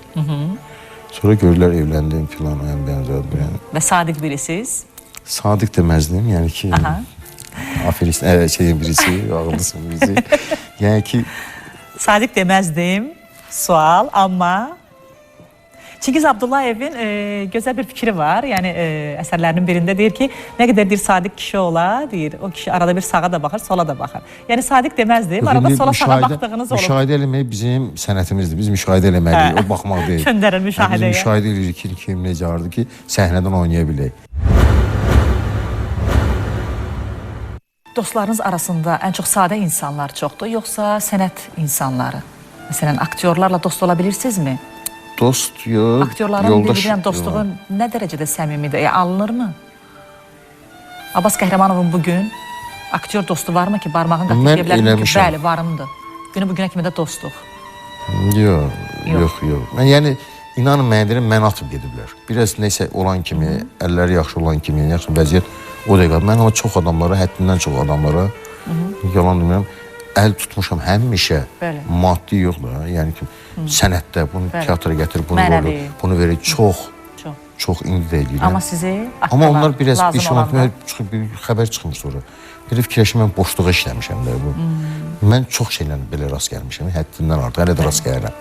Sonra görürlər evləndim filan, o bənzər. Və sadiq birisiz. Sadiq deməzdim, yəni ki, aferist, birisi, ağıllısın birisi. Yəni ki, Sadiq deməzdim, sual, amma... Çingiz Abdullayevin gözəl bir fikri var. Yəni, əsərlərinin birində deyir ki, nə qədər deyir, sadiq kişi ola, deyir, o kişi arada bir sağa da baxır, sola da baxır. Yəni, sadiq deməzdim, arada sola sağa baxdığınız olub. Müşahidə eləmək bizim sənətimizdir. Biz müşahidə eləməliyik, o baxmaq deyil. Göndərin müşahidəyə. Biz müşahidə eləyirik ki, kim necə ardı ki, səhnədən oynaya bilək. Dostlarınız arasında ən çox sadə insanlar çoxdur, yoxsa sənət insanları? Məsələn, aktyorlarla dost ola bilirsinizmi? Dost yox, Aktyorların yoldaş. birbirindən dostluğu nə dərəcədə səmimidir? Alınırmı? Abbas Qəhrəmanovun bugün aktyor dostu varmı ki, barmağın qatı deyə bilərəm ki, bəli, varımdır. Günü bugünə kimi də dostuq. Yox. Mən yəni, inanın mənə deyirəm, mən atıb gediblər. Biraz neysə olan kimi, əlləri yaxşı olan kimi, yaxşı vəziyyət o dəqiqə. Mən amma çox adamlara, həddindən çox adamlara, yalan demirəm, əl tutmuşam həmişə Bəli. maddi yox da, yəni ki, sənətdə bunu Bəli. teatra gətir, bunu Mənəvi. rolü, bunu verir, çox indi də eləyirəm. Amma sizi Amma onlar biraz lazım bir şey olanda. bir xəbər çıxmış sonra. Bir fikirləşim mən boşluğa işləmişəm də bu. Mən çox şeylə belə rast gəlmişəm, həddindən artıq hələ də rast gəlirəm.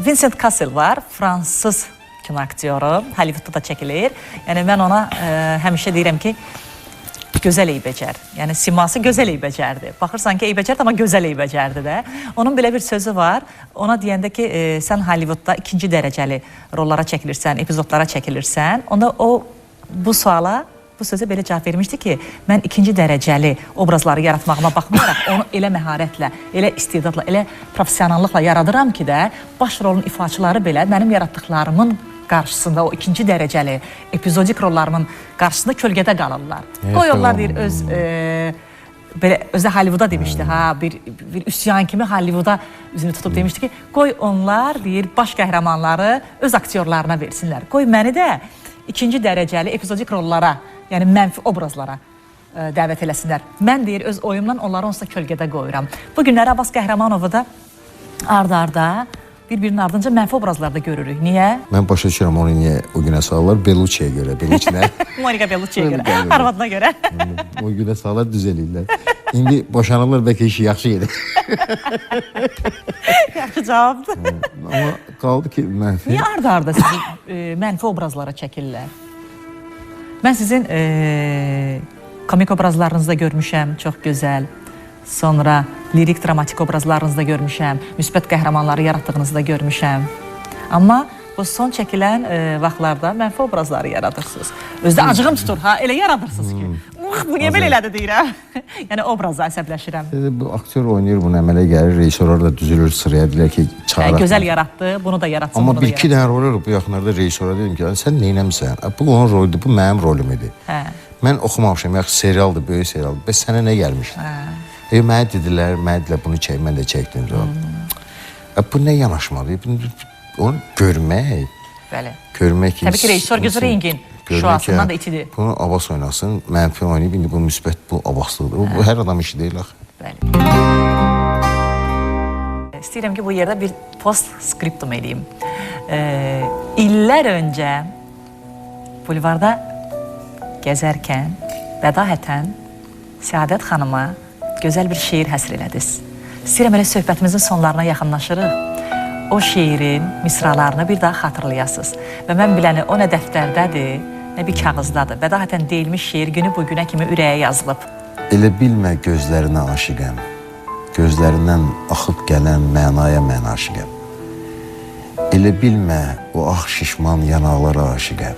Vincent Cassel var, fransız kino aktyoru, Hollywoodda da çəkilir. Yəni mən ona həmişə deyirəm ki, gözəl eybəcər. Yəni siması gözəl eybəcərdir. Baxırsan ki, eybəcərdir, amma gözəl eybəcərdir də. Onun belə bir sözü var. Ona deyəndə ki, sən Hollywoodda ikinci dərəcəli rollara çəkilirsən, epizodlara çəkilirsən. Onda o bu suala, bu sözə belə cavab vermişdi ki, mən ikinci dərəcəli obrazları yaratmağıma baxmayaraq onu elə məharətlə, elə istedadla, elə professionallıqla yaradıram ki də, baş rolun ifaçıları belə mənim yaratdıqlarımın qarşısında, o ikinci dərəcəli epizodik rollarımın qarşısında kölgədə qalırlar. Qoy onlar deyir, belə özü Hollivooda demişdi, bir üsyan kimi Hollivooda üzünü tutub demişdi ki, qoy onlar deyir, baş qəhrəmanları öz aktyorlarına versinlər. Qoy məni də ikinci dərəcəli epizodik rollara, yəni mənfi obrazlara dəvət eləsinlər. Mən deyir, öz oyumla onları onsuz da kölgədə qoyuram. Bu günləri Abbas Qəhrəmanovu da ard-arda bir-birinin ardınca mənfi obrazlarda görürük. Niyə? Mən başa düşürəm onu niyə o günə salırlar, Bellucci'yə görə, Bellucci'yə. Monika Bellucci'yə görə, arvadına görə. O günə salırlar, düz eləyirlər. İndi boşanırlar, bəlkə işi yaxşı gedir. Yaxşı cavabdır. Amma qaldı ki, mənfi. Niyə ard-arda sizi mənfi obrazlara çəkirlər? Mən sizin komik obrazlarınızda görmüşəm, çox gözəl. Sonra lirik, dramatik obrazlarınızda görmüşəm, müsbət qəhrəmanları yaratdığınızda görmüşəm. Amma bu son çəkilən vaxtlarda mənfi obrazları yaradırsınız. Özdə acığım tutur, elə yaradırsınız ki. Bu niyə belə elədi deyirəm. Yəni obraza əsəbləşirəm. Bu aktyor oynayır, bunu əmələ gəlir, rejissorlar da düzülür sıraya, deyirlər ki, çağıraq. Gözəl yaratdı, bunu da yaratsın, Amma bunu da bir-iki dənə rol olub bu yaxınlarda rejissora dedim ki, sən neynəmsən? Bu onun rolüdür, bu mənim rolüm idi. Mən oxumamışam, yaxşı serialdır, böyük serialdır. Bəs sənə nə gəlmişdi? Mənə dedilər, bunu çək, mən də çəkdim. Bu nə yanaşmadır? Onu görmək. Bəli. Görmək ki... Təbii ki, rejissor gözü rengin. Şuasından da itidir. Bunu Abbas oynasın, mənfi oynayıb, indi bu müsbət, bu Abbaslıdır. Bu hər adam işi deyil axı. Bəli. İstəyirəm ki, bu yerdə bir post-skriptum edeyim. İllər öncə bulvarda gəzərkən, bədahətən Səadət xanıma gözəl bir şeir həsr elədiniz. İstəyirəm elə söhbətimizin sonlarına yaxınlaşırıq. O şeirin misralarını bir daha xatırlayasınız. Və mən biləni o nə dəftərdədir, nə bir kağızdadır. Bədahətən deyilmiş şeir günü bu günə kimi ürəyə yazılıb. Elə bilmə gözlərinə aşiqəm, gözlərindən axıb gələn mənaya mən aşiqəm. Elə bilmə o ağ şişman yanaqlara aşiqəm,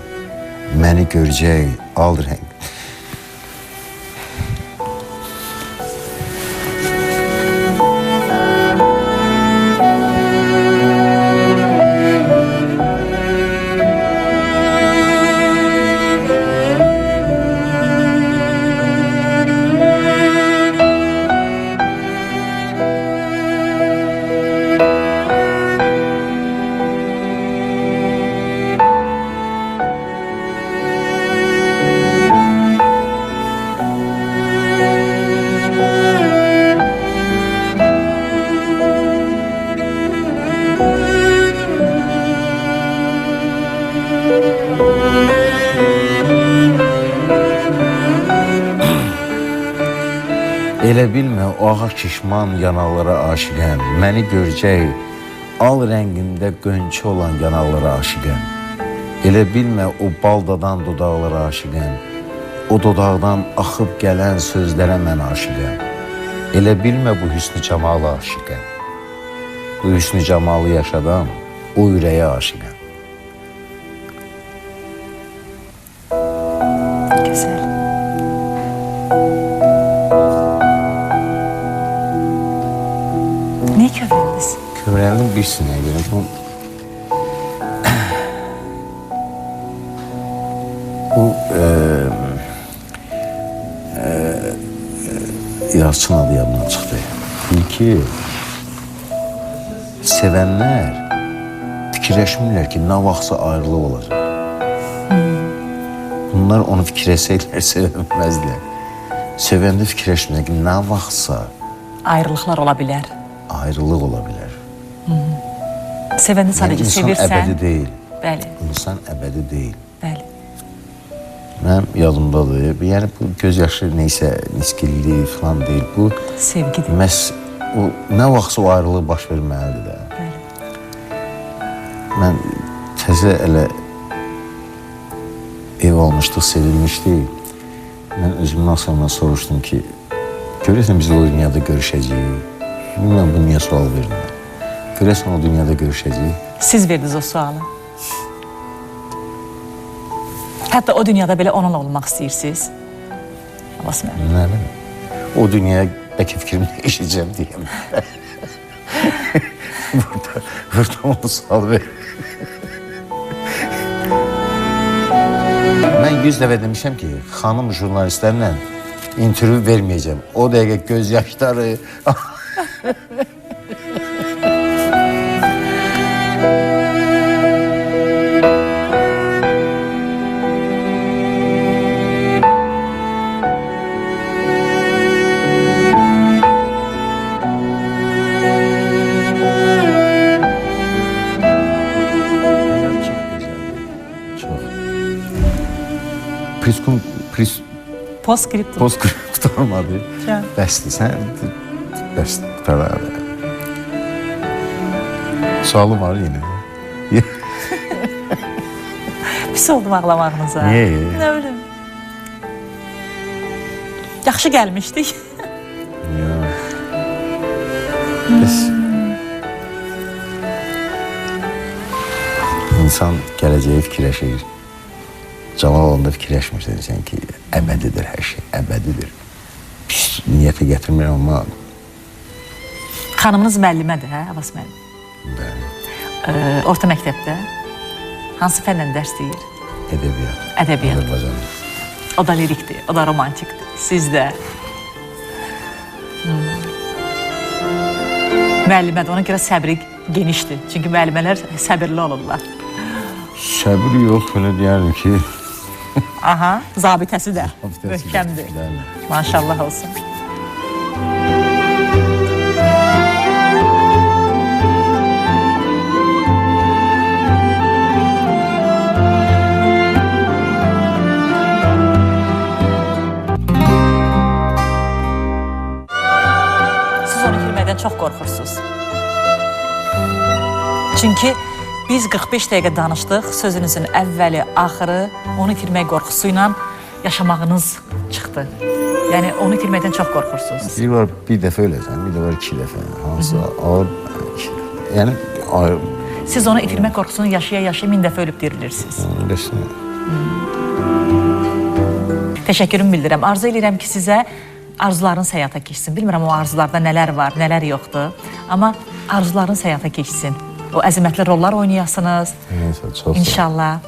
məni görəcək al rəng. Elə bilmə o ağ şişman yanaqlara aşiqəm, məni görəcək al rəngində qönçə olan yanaqlara aşiqəm. Elə bilmə o baldadan dodaqlara aşiqəm, o dodaqdan axıb gələn sözlərə mən aşiqəm. Elə bilmə bu hüsnü camala aşiqəm, bu hüsnü camalı yaşadan o ürəyə aşiqəm. Gözəl. Niyə kövrəldiniz? Kövrəldim bir sinəyə görə. Bu Yalçın adı yadımdan çıxdı. Deyir ki, sevənlər fikirləşmirlər ki, nə vaxtsa ayrılıq olacaq. Bunlar onu fikirləsəklər sevənməzdilər. Sevəndə fikirləşmirlər ki, nə vaxtsa ayrılıqlar ola bilər. Ayrılıq ola bilər. Sevəndə sadəcə İnsan sevirsən. əbədi deyil. Bəli, İnsan əbədi deyil. bəli. Mənim yadımdadır. Yəni bu göz yaşı neysə niskillik falan deyil. Bu Sevgidir. məhz o nə vaxtsa o ayrılıq baş verməlidir də. Bəli. Mən təzə elə ev almışdıq, sevilmişdik. Mən özümdən sonra soruşdum ki, görəsən biz o dünyada görüşəcəyik. Bilmirəm, bu niyə sual verdim. Görəsən o dünyada görüşəcəyik. Siz verdiniz o sualı. Hətta o dünyada belə onunla olmaq istəyirsiniz. Abbas müəllim. Nə bilim. O dünyaya bəlkə fikrimi dəyişəcəm deyəm. burada onu sual ver. Mən 100 dəfə demişəm ki, xanım jurnalistlərlə intervyu verməyəcəm. O dəqiqə göz yaşları... Postscriptum. Postscript olmadı. Can. Bəsdir, sən bəsdir, qurtarardı. Sualım var yenə. Pis oldum ağlamağınıza. Niyə? Nə bilim. Yaxşı gəlmişdik. Bəs insan gələcəyi fikirləşir. Cavan olanda fikirləşmirsən sən ki, əbədidir hər şey, əbədidir. Pis niyyətə gətirmirəm, amma Xanımınız müəllimədir, hə, Abbas müəllim? bəli, Orta məktəbdə hansı fəndən dərs deyir? ədəbiyyat. Ədəbiyyat. Azərbaycanlı. O da lirikdir, o da romantikdir. Siz də. Müəllimədir, ona görə səbri genişdir. Çünki müəllimələr səbirli olurlar. Səbir yox, belə deyərdim ki, Aha, zabitəsi də. Zabitəsi də, Möhkəmdir. bəli. Maşallah olsun. Siz onu itirməkdən çox qorxursunuz. Çünki biz 45 dəqiqə danışdıq, sözünüzün əvvəli, axırı onu itirmək qorxusu ilə yaşamağınız çıxdı. Yəni onu itirməkdən çox qorxursunuz. bir var bir dəfə öləsən, bir də var 2 dəfə. Hansı ağır, yəni ağır, Siz onu itirmək qorxusunu yaşaya-yaşaya 1000 dəfə ölüb dirilirsiniz. beşini. Təşəkkürümü bildirirəm. Arzu edirəm ki, sizə arzularınız həyata keçsin. Bilmirəm o arzularda nələr var, nələr yoxdur. Amma arzularınız həyata keçsin. O əzəmətli rollar oynayasınız. Neysə, çox sağ ol. İnşallah.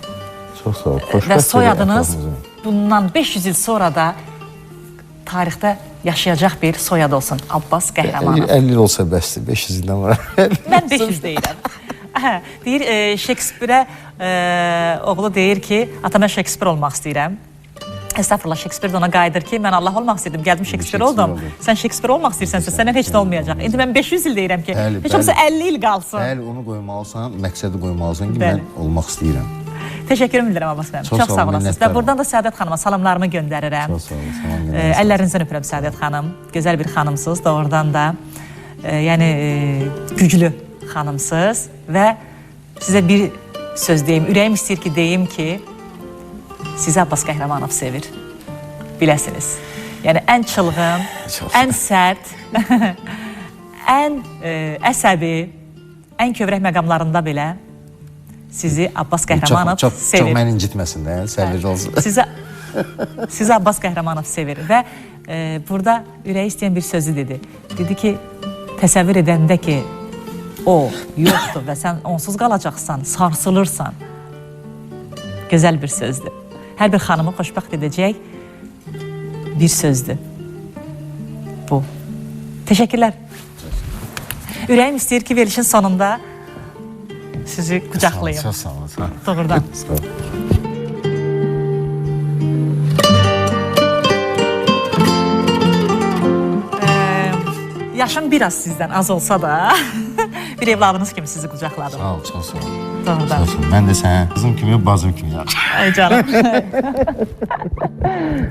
Çox sağ ol. Və soyadınız bundan 500 il sonra da tarixdə yaşayacaq bir soyad olsun. Abbas Qəhrəmanov. 50 il olsa bəsdir, 500 ildən var. Mən 500 deyirəm. Hə, deyir, Şekspirə oğlu deyir ki, ata mən Şekspir olmaq istəyirəm. Estağfurullah, Şekspir də ona qayıdır ki, mən Allah olmaq istəyirdim, gəldim Şekspir oldum. Sən Şekspir olmaq istəyirsənsə, səndən heç nə olmayacaq. İndi mən 500 il deyirəm ki, Bəli, heç olmasa bəli. 50 il qalsın. Bəli, onu qoymalısan, məqsədi qoymalısan ki, Bəli. mən olmaq istəyirəm. Təşəkkürümü bildirəm Abbas müəllim. Çox Çox sağ sağ olun, olasınız. Və minnətdaram. buradan da Səadət xanıma salamlarımı göndərirəm. Çox sağ olun, salam göndərirəm. Əllərinizdən öpürəm Səadət xanım. Gözəl bir xanımsınız doğrudan da. Yəni güclü xanımsınız və sizə bir söz deyim. Ürəyim istəyir ki, deyim ki, sizi Abbas Qəhrəmanov sevir. Biləsiniz. Yəni ən çılğın, Çox ən sərt, ən əsəbi, ən kövrək məqamlarında belə sizi Abbas Qəhrəmanov Çox sevir. məni incitməsin də, yəni, səbirli olsun. Sizi Abbas Qəhrəmanov sevir və burada ürəyi istəyən bir sözü dedi. Dedi ki, təsəvvür edəndə ki, o yoxdur və sən onsuz qalacaqsan, sarsılırsan. Gözəl bir sözdür. Hər bir xanımı xoşbəxt edəcək bir sözdür. Bu. Təşəkkürlər. Ürəyim istəyir ki, verilişin sonunda sizi qucaqlayım. Çox sağ olun. Doğrudan. Sağ olun. yaşım biraz sizdən az olsa da bir evladınız kimi sizi qucaqladım. Sağ ol, çox sağ ol. Doğrudan. Çox sağ ol. Mən də sənə qızım kimi, bazım kimi yaxşı. Ay canım.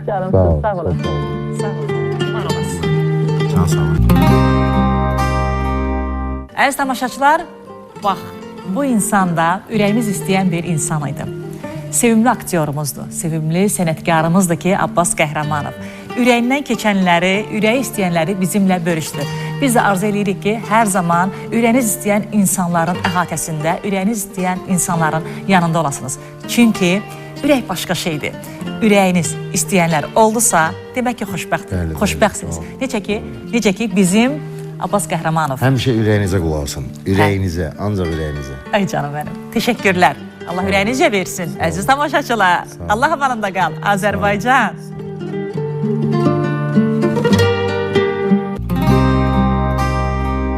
Canım, Sağ ol, sağ olasın. sağ ol. Sağ olasın. Var olasın. Can sağ ol. Əziz tamaşaçılar, bax, bu insan da ürəyimiz istəyən bir insan idi. Sevimli aktyorumuzdur, sevimli sənətkarımızdır ki, Abbas Qəhrəmanov. Ürəyindən keçənləri, ürəyi istəyənləri bizimlə bölüşdü. Biz də arzu edirik ki, hər zaman ürəyiniz istəyən insanların əhatəsində, ürəyiniz istəyən insanların yanında olasınız. Çünki ürək başqa şeydir. Ürəyiniz istəyənlər oldusa, demək ki, Bəli, xoşbəxtsiniz. bəli, Necə ki, bizim Abbas Qəhrəmanov. Həmişə ürəyinizə qulaq asın. Ürəyinizə, ancaq ürəyinizə. Ay canım mənim. Təşəkkürlər. Allah ürəyinizcə versin. Əziz tamaşaçılar, Allah amanında qal. Azərbaycan.